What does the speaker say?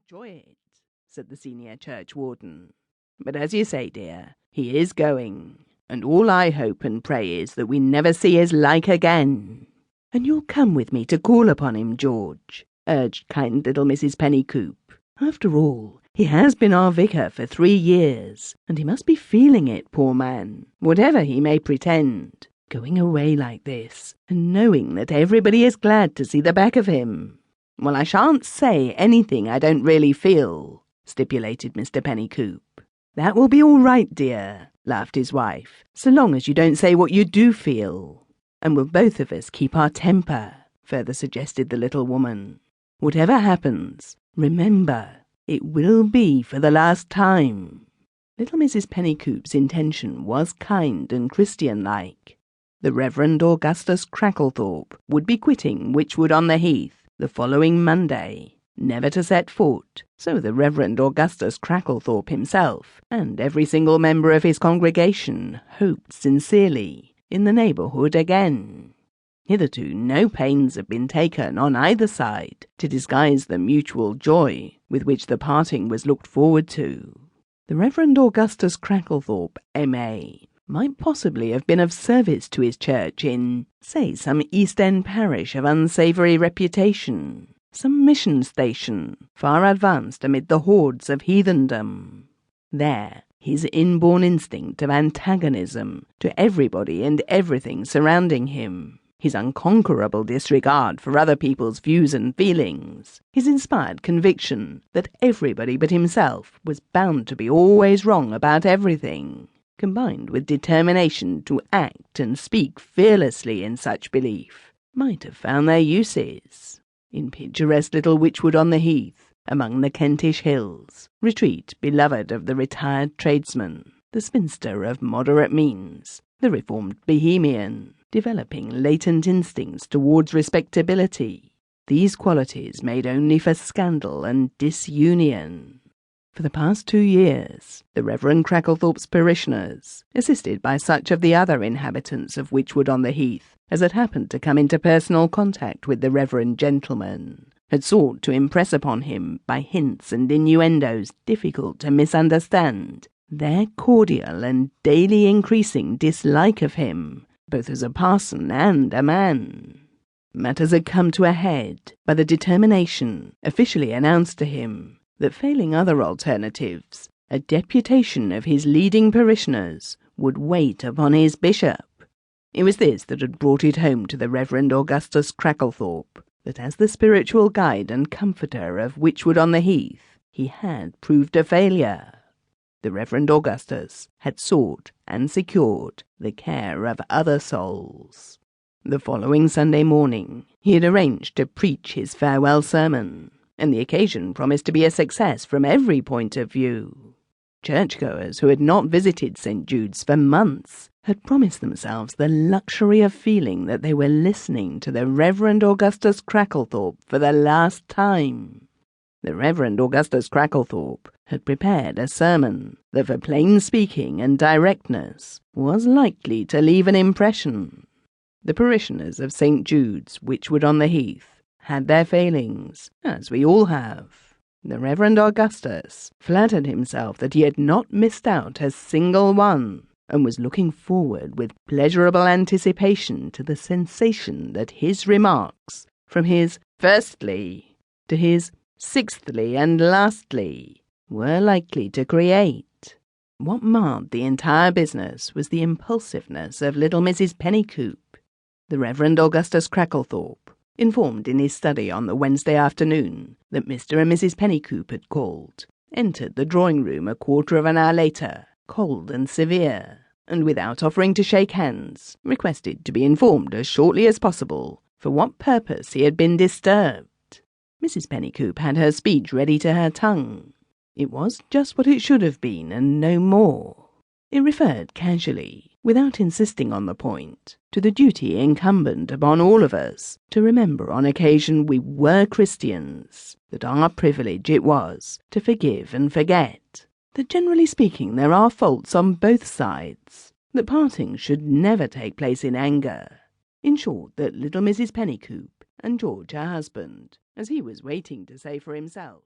enjoy it," said the senior churchwarden. "But as you say, dear, he is going, and all I hope and pray is that we never see his like again." "And you'll come with me to call upon him, George," urged kind little Mrs. Pennycoop. "After all, he has been our vicar for 3 years, and he must be feeling it, poor man, whatever he may pretend, going away like this, and knowing that everybody is glad to see the back of him." "Well, I shan't say anything I don't really feel," stipulated Mr. Pennycoop. "That will be all right, dear," laughed his wife, "so long as you don't say what you do feel." "And we'll both of us keep our temper," further suggested the little woman. "Whatever happens, remember, it will be for the last time." Little Mrs. Pennycoop's intention was kind and Christian-like. The Reverend Augustus Cracklethorpe would be quitting Witchwood-on-the-Heath the following Monday, never to set foot, so the Reverend Augustus Cracklethorpe himself and every single member of his congregation hoped sincerely, in the neighbourhood again. Hitherto no pains have been taken on either side to disguise the mutual joy with which the parting was looked forward to. The Reverend Augustus Cracklethorpe, M.A., might possibly have been of service to his church in, say, some East End parish of unsavoury reputation, some mission station, far advanced amid the hordes of heathendom. There, his inborn instinct of antagonism to everybody and everything surrounding him, his unconquerable disregard for other people's views and feelings, his inspired conviction that everybody but himself was bound to be always wrong about everything, combined with determination to act and speak fearlessly in such belief, might have found their uses. In picturesque little Witchwood-on-the-Heath, among the Kentish hills, retreat beloved of the retired tradesman, the spinster of moderate means, the reformed bohemian, developing latent instincts towards respectability, these qualities made only for scandal and disunion. For the past 2 years, the Reverend Cracklethorpe's parishioners, assisted by such of the other inhabitants of Witchwood-on-the-Heath as had happened to come into personal contact with the reverend gentleman, had sought to impress upon him, by hints and innuendos difficult to misunderstand, their cordial and daily increasing dislike of him, both as a parson and a man. Matters had come to a head by the determination, officially announced to him, that failing other alternatives, a deputation of his leading parishioners would wait upon his bishop. It was this that had brought it home to the Reverend Augustus Cracklethorpe, that as the spiritual guide and comforter of Witchwood-on-the-Heath, he had proved a failure. The Reverend Augustus had sought and secured the care of other souls. The following Sunday morning, he had arranged to preach his farewell sermon, and the occasion promised to be a success from every point of view. Churchgoers who had not visited St. Jude's for months had promised themselves the luxury of feeling that they were listening to the Reverend Augustus Cracklethorpe for the last time. The Reverend Augustus Cracklethorpe had prepared a sermon that, for plain speaking and directness, was likely to leave an impression. The parishioners of St. Jude's, Witchwood-on-the-Heath, had their failings, as we all have. The Reverend Augustus flattered himself that he had not missed out a single one, and was looking forward with pleasurable anticipation to the sensation that his remarks, from his firstly to his sixthly and lastly, were likely to create. What marred the entire business was the impulsiveness of little Mrs. Pennycoop. The Reverend Augustus Cracklethorpe, informed in his study on the Wednesday afternoon that Mr. and Mrs. Pennycoop had called, entered the drawing-room a quarter of an hour later, cold and severe, and without offering to shake hands, requested to be informed as shortly as possible for what purpose he had been disturbed. Mrs. Pennycoop had her speech ready to her tongue. It was just what it should have been, and no more. It referred casually, without insisting on the point, to the duty incumbent upon all of us to remember on occasion we were Christians, that our privilege it was to forgive and forget, that generally speaking there are faults on both sides, that parting should never take place in anger. In short, that little Mrs. Pennycoop and George, her husband, as he was waiting to say for himself,